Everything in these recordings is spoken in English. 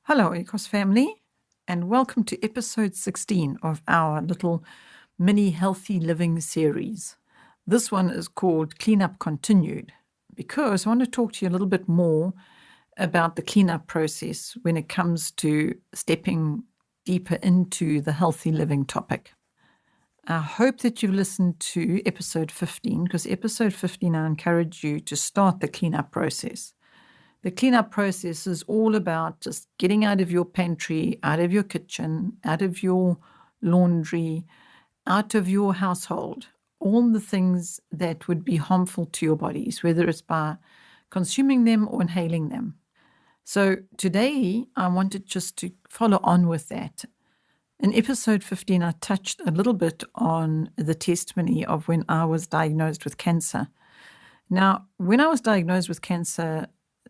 Hello, Oikos family, and welcome to episode 16 of our little mini healthy living series. This one is called Cleanup Continued because I want to talk to you a little bit more about the cleanup process when it comes to stepping deeper into the healthy living topic. I hope that you've listened to episode 15 because episode 15 I encourage you to start the cleanup process. The cleanup process is all about just getting out of your pantry, out of your kitchen, out of your laundry, out of your household, all the things that would be harmful to your bodies, whether it's by consuming them or inhaling them. So today I wanted just to follow on with that. In episode 15, I touched a little bit on the testimony of when I was diagnosed with cancer. Now, when I was diagnosed with cancer,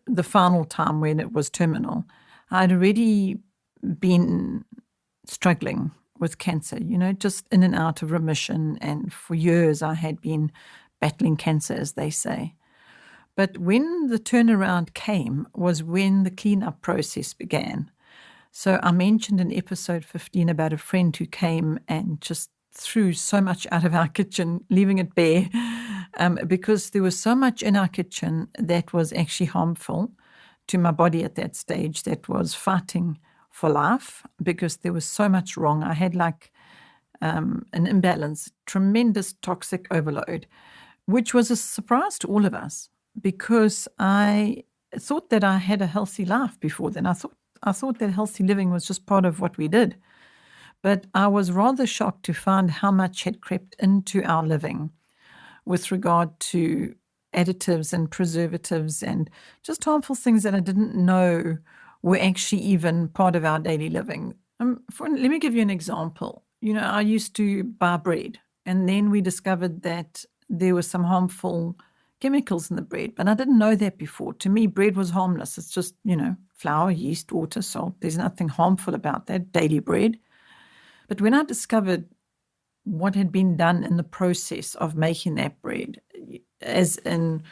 the final time when it was terminal, I'd already been struggling with cancer, just in and out of remission. And for years I had been battling cancer, as they say. But when the turnaround came was when the cleanup process began. So I mentioned in episode 15 about a friend who came and just threw so much out of our kitchen, leaving it bare, because there was so much in our kitchen that was actually harmful to my body at that stage, that was fighting for life because there was so much wrong. I had an imbalance, tremendous toxic overload, which was a surprise to all of us because I thought that I had a healthy life before then. I thought that healthy living was just part of what we did. But I was rather shocked to find how much had crept into our living with regard to additives and preservatives and just harmful things that I didn't know were actually even part of our daily living. Let me give you an example. I used to buy bread, and then we discovered that there were some harmful chemicals in the bread, but I didn't know that before. To me, bread was harmless. It's just, flour, yeast, water, salt. There's nothing harmful about that, daily bread. But when I discovered what had been done in the process of making that bread, as in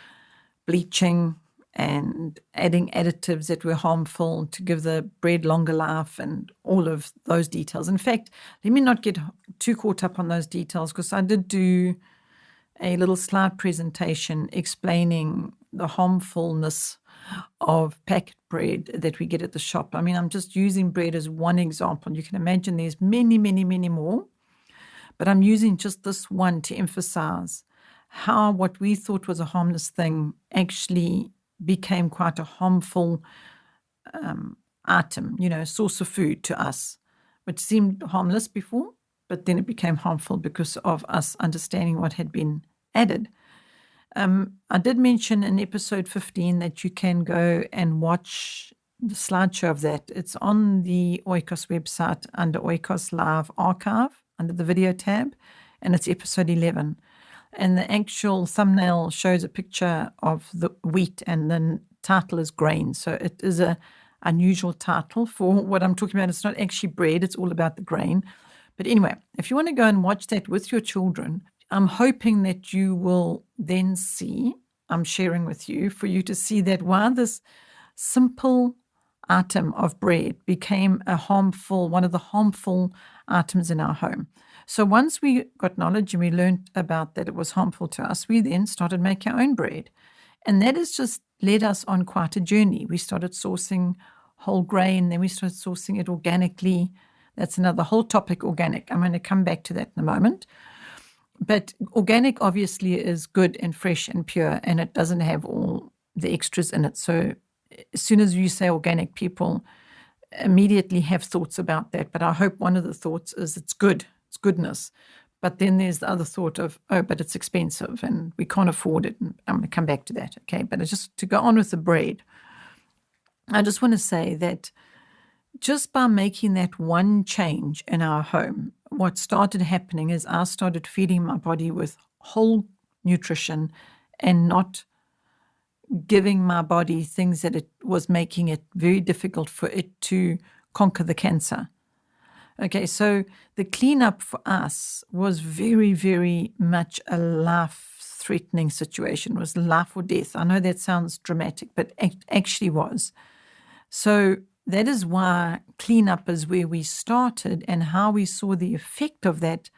bleaching and adding additives that were harmful to give the bread longer life and all of those details. In fact, let me not get too caught up on those details because I did do a little slide presentation explaining the harmfulness of packet bread that we get at the shop. I mean, I'm just using bread as one example. You can imagine there's many, many, many more, but I'm using just this one to emphasize how what we thought was a harmless thing actually became quite a harmful item, source of food to us, which seemed harmless before, but then it became harmful because of us understanding what had been added. I did mention in episode 15 that you can go and watch the slideshow of that. It's on the Oikos website under Oikos Live Archive, under the video tab, and it's episode 11. And the actual thumbnail shows a picture of the wheat, and the title is grain. So it is a unusual title for what I'm talking about. It's not actually bread, it's all about the grain. But anyway, if you want to go and watch that with your children, I'm hoping that you will then see, I'm sharing with you, for you to see that why this simple item of bread became one of the harmful items in our home. So once we got knowledge and we learned about that it was harmful to us, we then started making our own bread. And that has just led us on quite a journey. We started sourcing whole grain, then we started sourcing it organically. That's another whole topic, organic. I'm going to come back to that in a moment. But organic obviously is good and fresh and pure, and it doesn't have all the extras in it. So as soon as you say organic, people immediately have thoughts about that. But I hope one of the thoughts is it's good, it's goodness. But then there's the other thought of, but it's expensive and we can't afford it. And I'm going to come back to that, okay? But just to go on with the bread, I just want to say that just by making that one change in our home, what started happening is I started feeding my body with whole nutrition and not giving my body things that it was making it very difficult for it to conquer the cancer. Okay, so the cleanup for us was very, very much a life-threatening situation. It was life or death. I know that sounds dramatic, but actually was. So that is why cleanup is where we started and how we saw the effect of that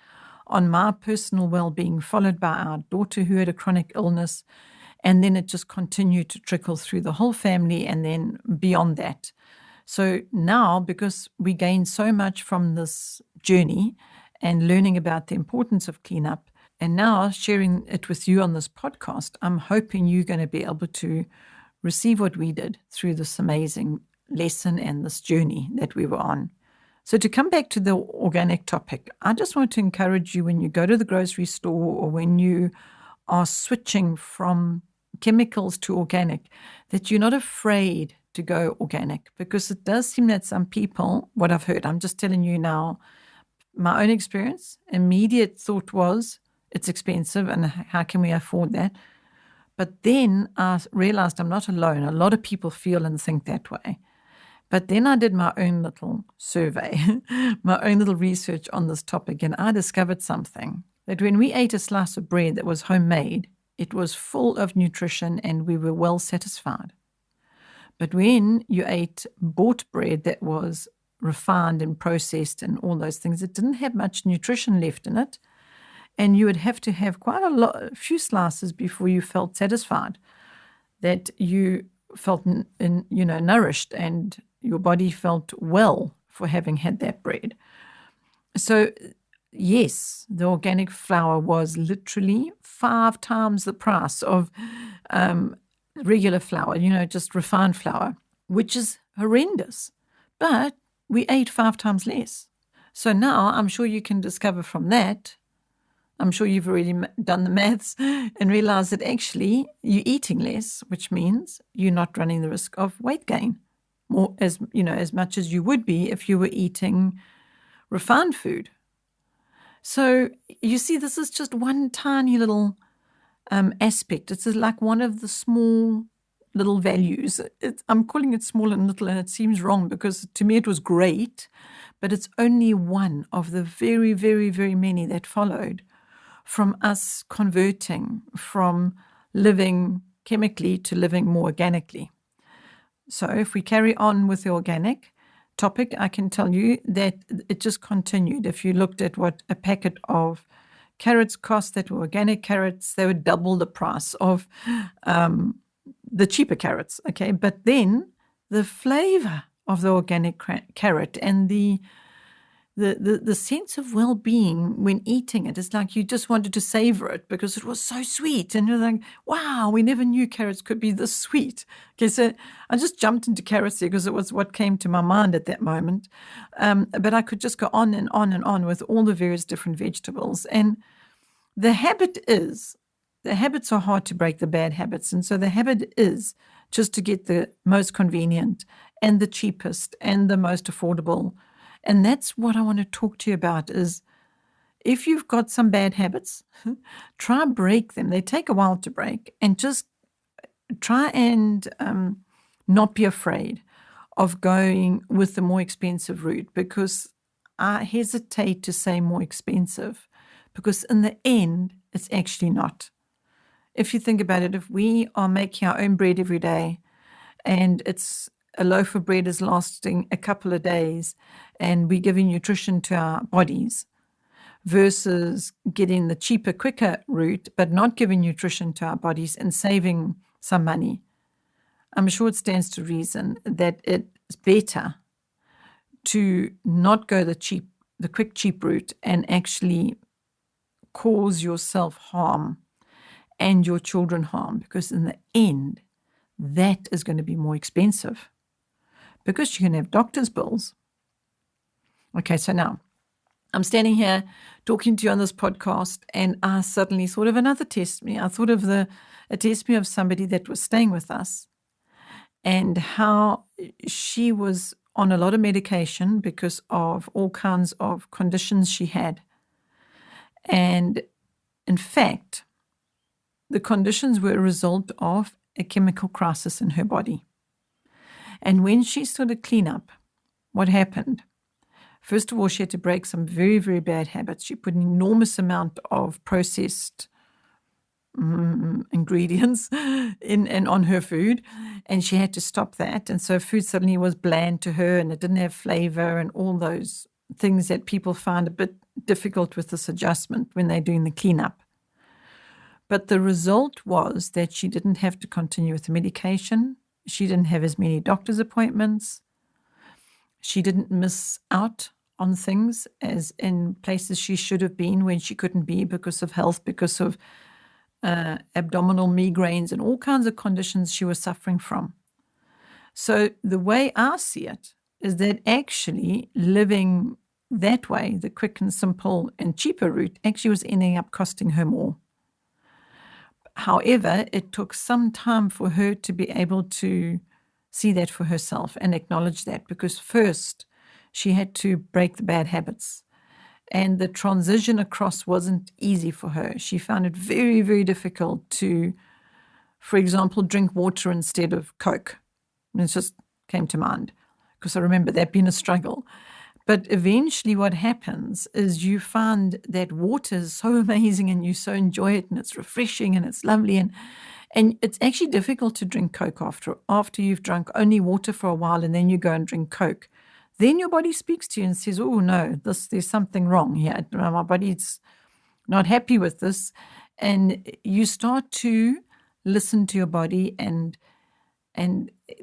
on my personal well-being, followed by our daughter who had a chronic illness. And then it just continued to trickle through the whole family and then beyond that. So now, because we gained so much from this journey and learning about the importance of cleanup, and now sharing it with you on this podcast, I'm hoping you're going to be able to receive what we did through this amazing lesson and this journey that we were on. So to come back to the organic topic, I just want to encourage you when you go to the grocery store or when you are switching from chemicals to organic, that you're not afraid to go organic, because it does seem that some people, what I've heard, I'm just telling you now, my own experience, immediate thought was, it's expensive and how can we afford that? But then I realized I'm not alone. A lot of people feel and think that way. But then I did my own little survey, my own little research on this topic, and I discovered something, that when we ate a slice of bread that was homemade, it was full of nutrition and we were well satisfied. But when you ate bought bread that was refined and processed and all those things, it didn't have much nutrition left in it, and you would have to have quite a few slices before you felt satisfied, that you felt nourished and your body felt well for having had that bread. So yes, the organic flour was literally 5 times the price of regular flour, just refined flour, which is horrendous. But we ate 5 times less. So now I'm sure you can discover from that, I'm sure you've already done the maths and realized that actually you're eating less, which means you're not running the risk of weight gain more as much as you would be if you were eating refined food. So you see, this is just one tiny little aspect. It's like one of the small little values. I'm calling it small and little, and it seems wrong because to me it was great, but it's only one of the very, very, very many that followed from us converting from living chemically to living more organically. So if we carry on with the organic topic, I can tell you that it just continued. If you looked at what a packet of carrots cost that were organic carrots, they would double the price of the cheaper carrots, okay? But then the flavor of the organic carrot and the sense of well-being when eating it, it's like you just wanted to savor it because it was so sweet. And you're like, wow, we never knew carrots could be this sweet. Okay, so I just jumped into carrots here because it was what came to my mind at that moment. But I could just go on and on and on with all the various different vegetables. And the habits are hard to break, the bad habits. And so the habit is just to get the most convenient and the cheapest and the most affordable. And that's what I want to talk to you about is if you've got some bad habits, try break them. They take a while to break, and just try and not be afraid of going with the more expensive route, because I hesitate to say more expensive because in the end, it's actually not. If you think about it, if we are making our own bread every day and a loaf of bread is lasting a couple of days and we're giving nutrition to our bodies versus getting the cheaper, quicker route, but not giving nutrition to our bodies and saving some money, I'm sure it stands to reason that it's better to not go the quick, cheap route and actually cause yourself harm and your children harm, because in the end, that is going to be more expensive because you can have doctor's bills. Okay, so now I'm standing here talking to you on this podcast, and I suddenly thought of another test me. I thought of a test me of somebody that was staying with us and how she was on a lot of medication because of all kinds of conditions she had. And in fact, the conditions were a result of a chemical crisis in her body. And when she started cleanup, what happened? First of all, she had to break some very, very bad habits. She put an enormous amount of processed ingredients in and on her food, and she had to stop that. And so food suddenly was bland to her, and it didn't have flavor, and all those things that people find a bit difficult with this adjustment when they're doing the cleanup. But the result was that she didn't have to continue with the medication. She didn't have as many doctor's appointments. She didn't miss out on things as in places she should have been when she couldn't be because of health, because of abdominal migraines and all kinds of conditions she was suffering from. So the way I see it is that actually living that way, the quick and simple and cheaper route, actually was ending up costing her more. However, it took some time for her to be able to see that for herself and acknowledge that, because first she had to break the bad habits. And the transition across wasn't easy for her. She found it very, very difficult to, for example, drink water instead of Coke. And it just came to mind because I remember that being a struggle. But eventually what happens is you find that water is so amazing and you so enjoy it and it's refreshing and it's lovely. And it's actually difficult to drink Coke after you've drunk only water for a while and then you go and drink Coke. Then your body speaks to you and says, oh, no, there's something wrong here. My body's not happy with this. And you start to listen to your body and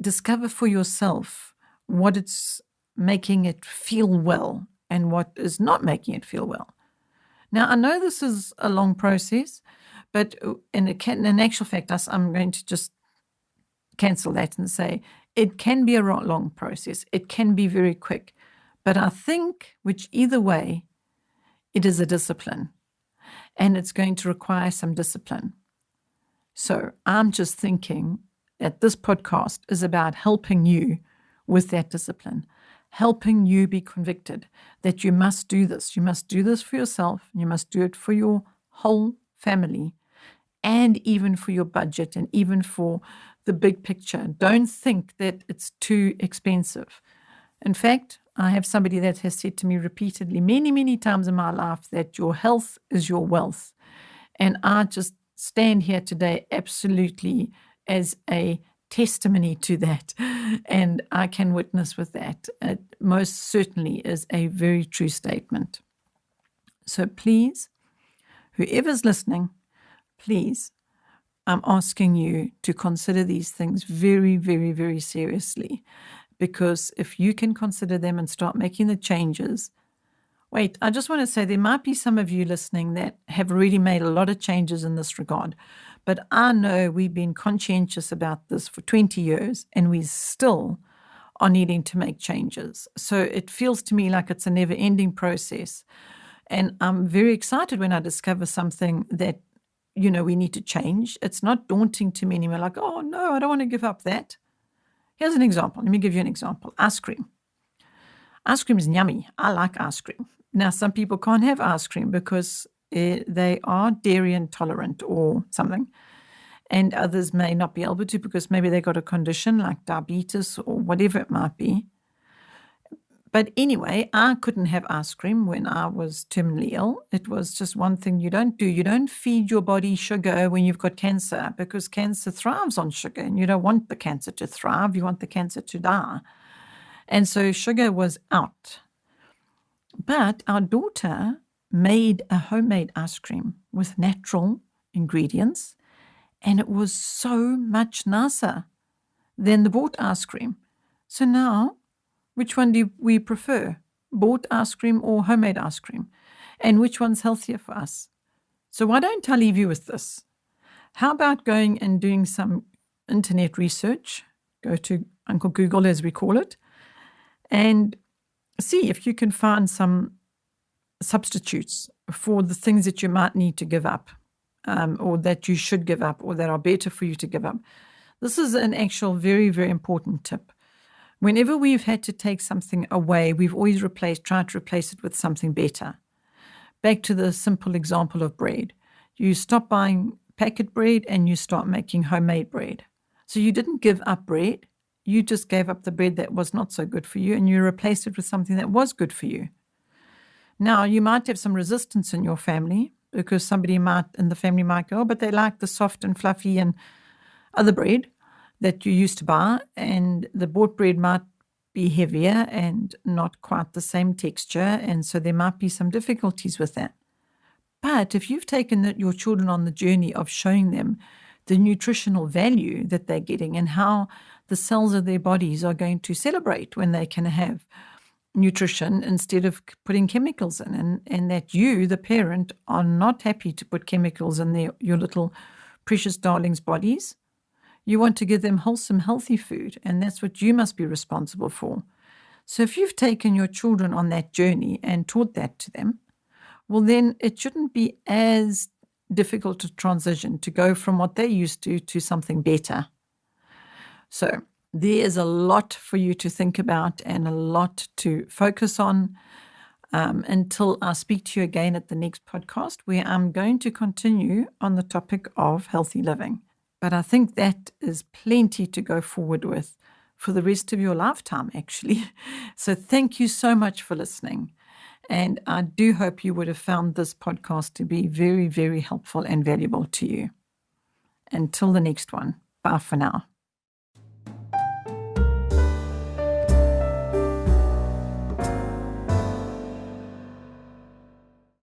discover for yourself what it's making it feel well and what is not making it feel well. Now, I know this is a long process, but in actual fact, I'm going to just cancel that and say it can be a long process. It can be very quick. But I think, which either way, it is a discipline. And it's going to require some discipline. So I'm just thinking that this podcast is about helping you with that discipline, helping you be convicted that you must do this. You must do this for yourself. You must do it for your whole family and even for your budget and even for the big picture. Don't think that it's too expensive. In fact, I have somebody that has said to me repeatedly many, many times in my life that your health is your wealth. And I just stand here today absolutely as a testimony to that. And I can witness with that. It most certainly is a very true statement. So please, whoever's listening, please, I'm asking you to consider these things very, very, very seriously. Because if you can consider them and start making the changes, wait, I just want to say there might be some of you listening that have already made a lot of changes in this regard. But I know we've been conscientious about this for 20 years and we still are needing to make changes. So it feels to me like it's a never-ending process. And I'm very excited when I discover something that, we need to change. It's not daunting to me anymore, like, oh, no, I don't want to give up that. Here's an example. Let me give you an example. Ice cream. Ice cream is yummy. I like ice cream. Now, some people can't have ice cream because they are dairy intolerant or something. And others may not be able to because maybe they got a condition like diabetes or whatever it might be. But anyway, I couldn't have ice cream when I was terminally ill. It was just one thing you don't do. You don't feed your body sugar when you've got cancer because cancer thrives on sugar and you don't want the cancer to thrive. You want the cancer to die. And so sugar was out. But our daughter made a homemade ice cream with natural ingredients, and it was so much nicer than the bought ice cream. So now, which one do we prefer, bought ice cream or homemade ice cream? And which one's healthier for us? So why don't I leave you with this? How about going and doing some internet research? Go to Uncle Google, as we call it, and see if you can find some substitutes for the things that you might need to give up, or that you should give up, or that are better for you to give up. This is an actual very, very important tip. Whenever we've had to take something away, we've always tried to replace it with something better. Back to the simple example of bread. You stop buying packet bread and you start making homemade bread. So you didn't give up bread. You just gave up the bread that was not so good for you and you replaced it with something that was good for you. Now, you might have some resistance in your family because somebody might in the family might go, oh, but they like the soft and fluffy and other bread that you used to buy, and the bought bread might be heavier and not quite the same texture, and so there might be some difficulties with that. But if you've taken your children on the journey of showing them the nutritional value that they're getting and how the cells of their bodies are going to celebrate when they can have nutrition instead of putting chemicals in, and that you, the parent, are not happy to put chemicals in your little precious darlings' bodies. You want to give them wholesome, healthy food, and that's what you must be responsible for. So if you've taken your children on that journey and taught that to them, well, then it shouldn't be as difficult to transition, to go from what they're used to something better. So there is a lot for you to think about and a lot to focus on until I speak to you again at the next podcast, where I'm going to continue on the topic of healthy living. But I think that is plenty to go forward with for the rest of your lifetime, actually. So thank you so much for listening. And I do hope you would have found this podcast to be very, very helpful and valuable to you. Until the next one, bye for now.